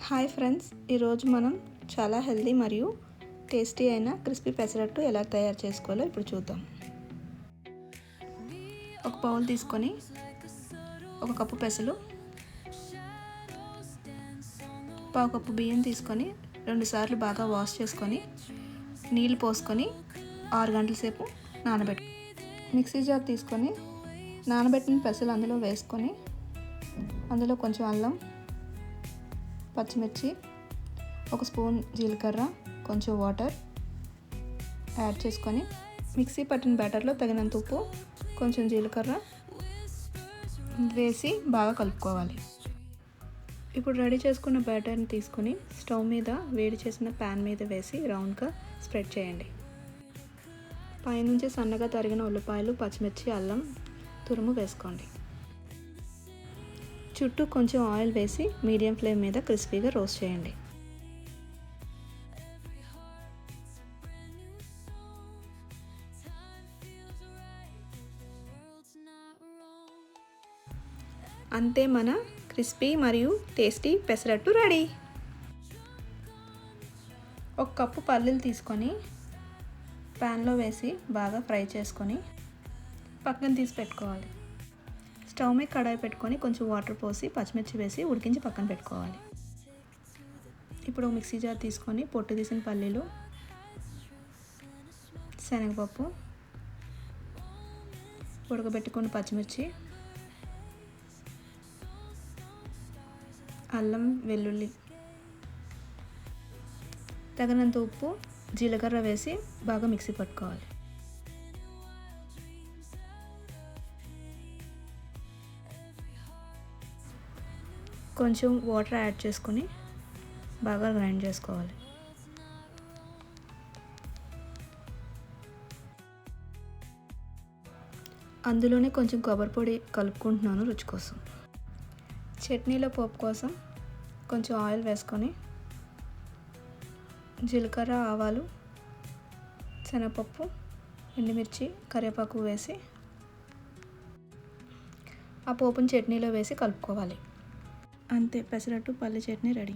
Hi friends, ఈరోజు మనం చాలా హెల్దీ మరియు టేస్టీ అయిన క్రిస్పీ పెసరట్టు ఎలా తయారు చేసుకోవాలో ఇప్పుడు చూద్దాం. ఒక బౌల్ తీసుకొని ఒక కప్పు పెసలు, పావు కప్పు బియ్యం తీసుకొని 2 సార్లు బాగా వాష్ చేసుకొని నీళ్ళు పోసుకొని 6 గంటల సేపు నానబెట్టు. మిక్సీ జార్ తీసుకొని నానబెట్టిన పెసలు అందులో వేసుకొని అందులో కొంచెం అల్లం, పచ్చిమిర్చి, 1 స్పూన్ జీలకర్ర, కొంచెం వాటర్ యాడ్ చేసుకొని మిక్సీ పట్టిన బ్యాటర్లో తగినంత ఉప్పు, కొంచెం జీలకర్ర వేసి బాగా కలుపుకోవాలి. ఇప్పుడు రెడీ చేసుకున్న బ్యాటర్ని తీసుకొని స్టవ్ మీద వేడి చేసిన ప్యాన్ మీద వేసి రౌండ్గా స్ప్రెడ్ చేయండి. పైనుంచి సన్నగా తరిగిన ఉల్లిపాయలు, పచ్చిమిర్చి, అల్లం తురుము వేసుకోండి. చుట్టూ కొంచెం ఆయిల్ వేసి మీడియం ఫ్లేమ్ మీద క్రిస్పీగా రోస్ట్ చేయండి. అంతే, మన క్రిస్పీ మరియు టేస్టీ పెసరట్టు రెడీ. 1 కప్పు పల్లీలు తీసుకొని ప్యాన్లో వేసి బాగా ఫ్రై చేసుకొని పక్కన తీసి పెట్టుకోవాలి. స్టవ్ మీద కడాయి పెట్టుకొని కొంచెం వాటర్ పోసి పచ్చిమిర్చి వేసి ఉడికించి పక్కన పెట్టుకోవాలి. ఇప్పుడు మిక్సీ జార్ తీసుకొని పొట్టు తీసిన పల్లీలు, శనగపప్పు, ఉడకబెట్టుకున్న పచ్చిమిర్చి, అల్లం, వెల్లుల్లి, తగినంత ఉప్పు, జీలకర్ర వేసి బాగా మిక్సీ పట్టుకోవాలి. కొంచెం వాటర్ యాడ్ చేసుకొని బాగా గ్రైండ్ చేసుకోవాలి. అందులోనే కొంచెం కొబ్బరి పొడి కలుపుకుంటున్నాను రుచి కోసం. చట్నీలో పోపు కోసం కొంచెం ఆయిల్ వేసుకొని జీలకర్ర, ఆవాలు, శనగపప్పు, ఎండుమిర్చి, కరివేపాకు వేసి ఆ పోపుని చట్నీలో వేసి కలుపుకోవాలి. అంతే, పెసరట్టు పల్లి చట్నీ రెడీ.